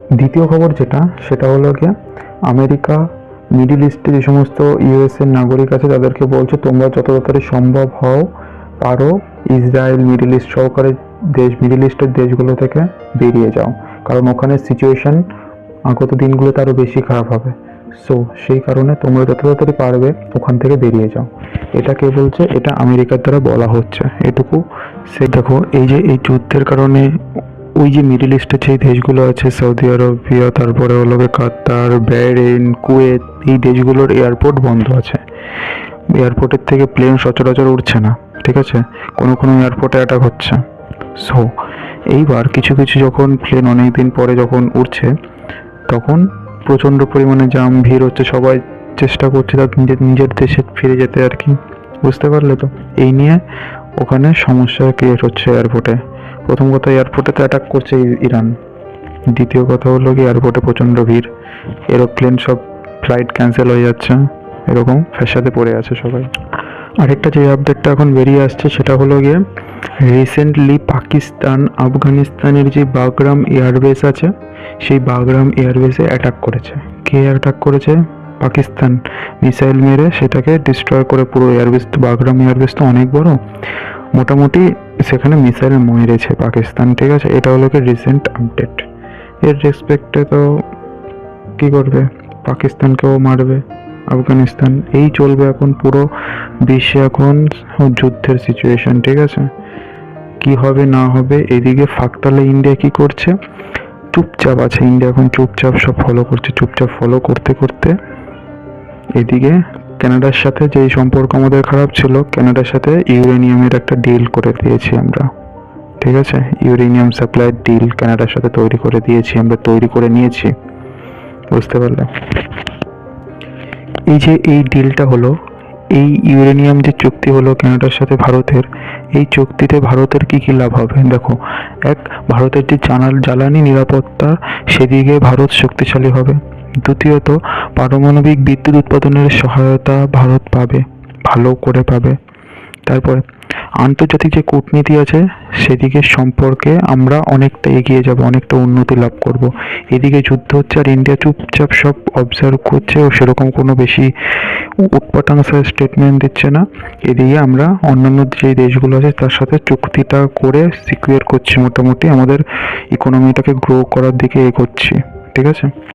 দ্বিতীয় খবর যেটা, সেটা হলো গিয়ে আমেরিকা মিডল ইস্টে যে সমস্ত ইউএসের নাগরিক আছে তাদেরকে বলছে তোমরা যত তাড়াতাড়ি সম্ভব পারো ইসরায়েল মিডল ইস্ট সহকারে মিডল ইস্টের দেশগুলো থেকে বেরিয়ে যাও, কারণ ওখানে সিচুয়েশন আগত দিনগুলোতে আরও বেশি খারাপ হবে। সো সেই কারণে তোমরা যত তাড়াতাড়ি পারবে ওখান থেকে বেরিয়ে যাও। এটা কে বলছে? এটা আমেরিকার দ্বারা বলা হচ্ছে এটুকু। সে দেখো, এই যে এই যুদ্ধের কারণে ওই যে মিডল ইস্টের যে দেশগুলো আছে, সৌদি আরবিয়া, তারপরে হলো কাতার, বাহরেইন, কুয়েত, এই দেশগুলোর এয়ারপোর্ট বন্ধ আছে। এয়ারপোর্টের থেকে প্লেন সচরাচর উঠছে না, ঠিক আছে? কোনো কোনো এয়ারপোর্টে অ্যাটাক হচ্ছে। সো এইবার কিছু কিছু যখন প্লেন অনেক দিন পরে যখন উঠছে, তখন প্রচণ্ড পরিমাণে জাম ভিড় হচ্ছে, সবাই চেষ্টা করছে তার নিজের নিজের দেশে ফিরে যেতে আর কি। বুঝতে পারলে তো? এই নিয়ে ওখানে সমস্যা ক্রিয়েট হচ্ছে এয়ারপোর্টে। প্রথম কথা, এয়ারপোর্টে তো অ্যাটাক করছে ইরান। দ্বিতীয় কথা হলো কি, এয়ারপোর্টে প্রচণ্ড ভিড়, এরোপ্লেন সব ফ্লাইট ক্যান্সেল হয়ে যাচ্ছে, এরকম ফ্যাসাদে পড়ে আছে সবাই। আরেকটা যে আপডেটটা এখন বেরিয়ে আসছে সেটা হলো গিয়ে রিসেন্টলি পাকিস্তান আফগানিস্তানের যে বাগরাম এয়ারবেস আছে, সেই বাগরাম এয়ারবেসে অ্যাটাক করেছে। কে অ্যাটাক করেছে? পাকিস্তান মিসাইল মেরে সেটাকে ডিস্ট্রয় করে পুরো এয়ারবেস। তো বাগরাম এয়ারবেস তো অনেক বড়, মোটামুটি সেখানে মিসাইল মেরেছে পাকিস্তান, ঠিক আছে? এটা হলো কি রিসেন্ট আপডেট। এর রেসপেক্টে তো কী করবে, পাকিস্তানকেও মারবে আফগানিস্তান, এই চলবে এখন পুরো বিশ্বে এখন যুদ্ধের সিচুয়েশন, ঠিক আছে? কি হবে না হবে, এদিকে ফাঁকতালে ইন্ডিয়া কি করছে? চুপচাপ আছে ইন্ডিয়া এখন, চুপচাপ সব ফলো করছে। চুপচাপ ফলো করতে করতে এদিকে কানাডার সাথে যেই সম্পর্ক আমাদের খারাপ ছিল, কানাডার সাথে ইউরেনিয়ামের একটা ডিল করে দিয়েছি আমরা, ঠিক আছে? ইউরেনিয়াম সাপ্লাইয়ের ডিল কানাডার সাথে তৈরি করে দিয়েছি আমরা, তৈরি করে নিয়েছি। বুঝতে পারলে? এই যে এই ডিলটা হলো, এই ইউরেনিয়াম যে চুক্তি হলো কানাডার সাথে ভারতের, এই চুক্তিতে ভারতের কি কি লাভ হবে দেখো। এক, ভারতের যে জ্বালানি নিরাপত্তা, সেদিকে ভারত শক্তিশালী হবে। দ্বিতীয়ত, পারমাণবিক বিদ্যুৎ উৎপাদনের সহায়তা ভারত পাবে, ভালো করে পাবে। তারপরে আন্তর্জাতিক যে কূটনীতি আছে, সেদিকে সম্পর্কে আমরা অনেকটা এগিয়ে যাব, অনেকটা উন্নতি লাভ করব। এদিকে যুদ্ধ হচ্ছে আর ইন্ডিয়া চুপচাপ সব অবজার্ভ করছে ও সেরকম কোনো বেশি উটপাটাংশা স্টেটমেন্ট দিচ্ছে না। এদিকে আমরা অন্যান্য যে দেশগুলো আছে তার সাথে চুক্তিটা করে সিকিউর করছি, মোটামুটি আমাদের ইকোনমিটাকে গ্রো করার দিকে এগোচ্ছি, ঠিক আছে?